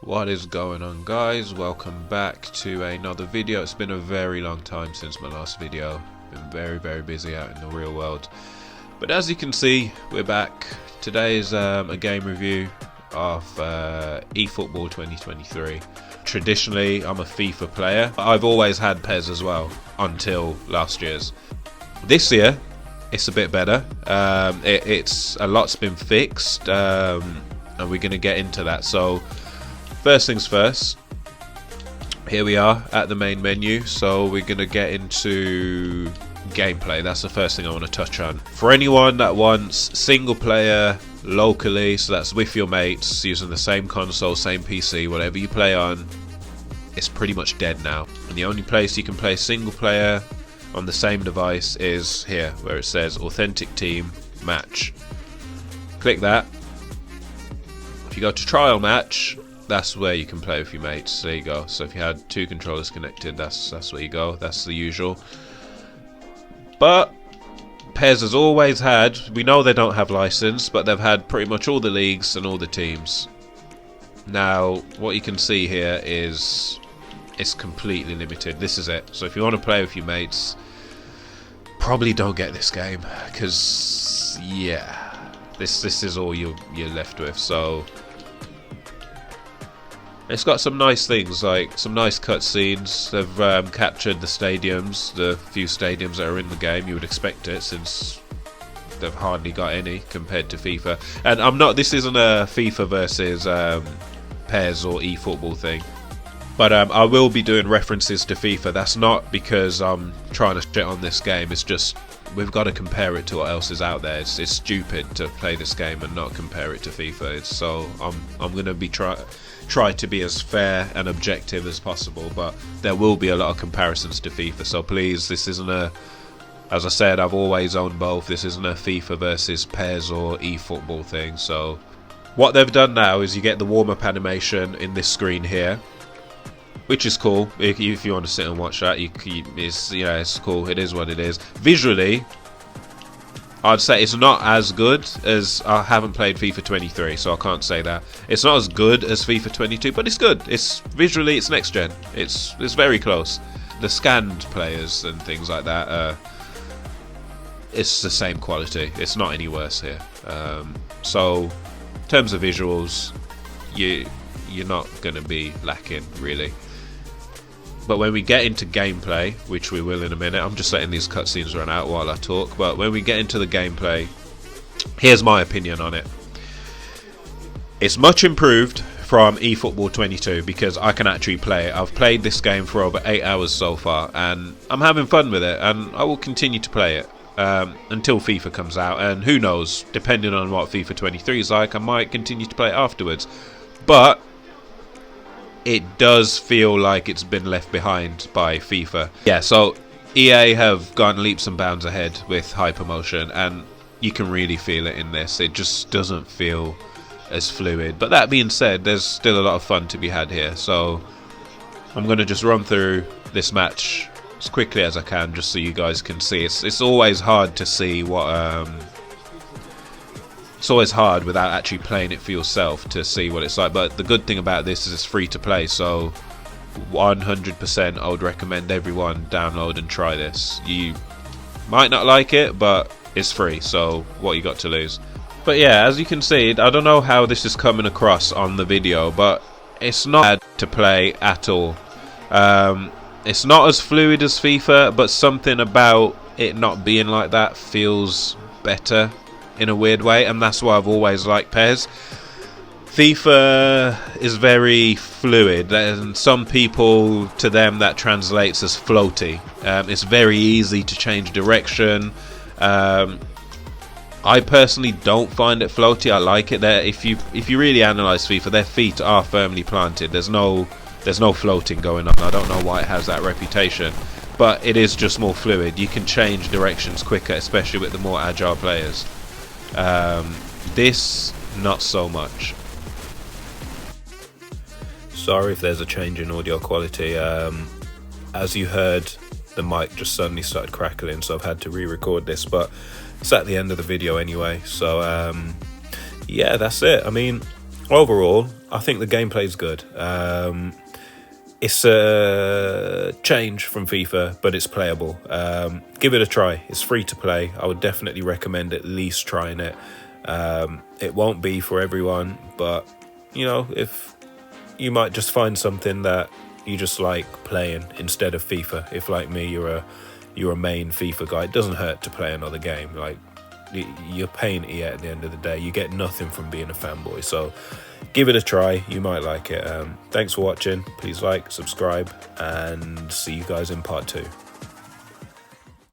What is going on, guys? Welcome back to another video. It's been a very long time since my last video. Been very busy out in the real world, but as you can see, we're back. Today is a game review of eFootball 2023. Traditionally, I'm a FIFA player. I've always had PES as well until last year's. This year it's a bit better. It's a lot's been fixed, and we're going to get into that. So first things first, here we are at the main menu. So we're going to get into gameplay. That's the first thing I want to touch on. For anyone that wants single player locally, so that's with your mates using the same console, same PC, whatever you play on, it's pretty much dead now. And the only place you can play single player on the same device is here, where it says Authentic Team Match. Click that. If you go to Trial Match, that's where you can play with your mates. There you go. So if you had two controllers connected, that's where you go. That's the usual. But PES has always had, we know they don't have license, but they've had pretty much all the leagues and all the teams. Now what you can see here is it's completely limited. This is it. So if you want to play with your mates, probably don't get this game, because yeah, this is all you're left with. So it's got some nice things, like some nice cutscenes. They've captured the stadiums, the few stadiums that are in the game. You would expect it, since they've hardly got any compared to FIFA. And this isn't a FIFA versus PES or eFootball thing, but I will be doing references to FIFA. That's not because I'm trying to shit on this game. It's just we've got to compare it to what else is out there. It's stupid to play this game and not compare it to FIFA. So I'm gonna be try to be as fair and objective as possible, but there will be a lot of comparisons to FIFA. So please, this isn't as I said, I've always owned both. This isn't a FIFA versus PES or eFootball thing. So what they've done now is you get the warm-up animation in this screen here, which is cool. If you want to sit and watch that, it's cool. It is what it is. Visually, I'd say it's not as good as, I haven't played FIFA 23, so I can't say that. It's not as good as FIFA 22, but it's good. It's visually, it's next gen. It's very close. The scanned players and things like that, it's the same quality. It's not any worse here. So in terms of visuals, you're not going to be lacking really. But when we get into gameplay, which we will in a minute, I'm just letting these cutscenes run out while I talk, but when we get into the gameplay, here's my opinion on it. It's much improved from eFootball 22 because I can actually play it. I've played this game for over 8 hours so far, and I'm having fun with it, and I will continue to play it until FIFA comes out. And who knows, depending on what FIFA 23 is like, I might continue to play it afterwards. But it does feel like it's been left behind by FIFA. Yeah, so EA have gone leaps and bounds ahead with hypermotion, and you can really feel it in this. It just doesn't feel as fluid. But that being said, there's still a lot of fun to be had here. So I'm going to just run through this match as quickly as I can, just so you guys can see. It's always hard to see what it's always hard without actually playing it for yourself to see what it's like. But the good thing about this is it's free to play, so 100% I would recommend everyone download and try this. You might not like it, but it's free, so what you got to lose? But yeah, as you can see, I don't know how this is coming across on the video, but it's not bad to play at all. It's not as fluid as FIFA, but something about it not being like that feels better in a weird way, and that's why I've always liked PES. FIFA is very fluid, and some people, to them that translates as floaty. It's very easy to change direction. I personally don't find it floaty. I like it. There, if you really analyze FIFA, their feet are firmly planted. There's no floating going on. I don't know why it has that reputation, but it is just more fluid. You can change directions quicker, especially with the more agile players. This, not so much. Sorry if there's a change in audio quality. As you heard, the mic just suddenly started crackling, so I've had to re-record this, but it's at the end of the video anyway. So yeah, that's it. I mean, overall, I think the gameplay's good. It's a change from FIFA, but it's playable. Give it a try. It's free to play. I would definitely recommend at least trying it. It won't be for everyone, but you know, if you might just find something that you just like playing instead of FIFA. If like me, you're a main FIFA guy, it doesn't hurt to play another game. Like, you're paying EA at the end of the day. You get nothing from being a fanboy, so give it a try. You might like it. Thanks for watching. Please like, subscribe, and see you guys in part 2.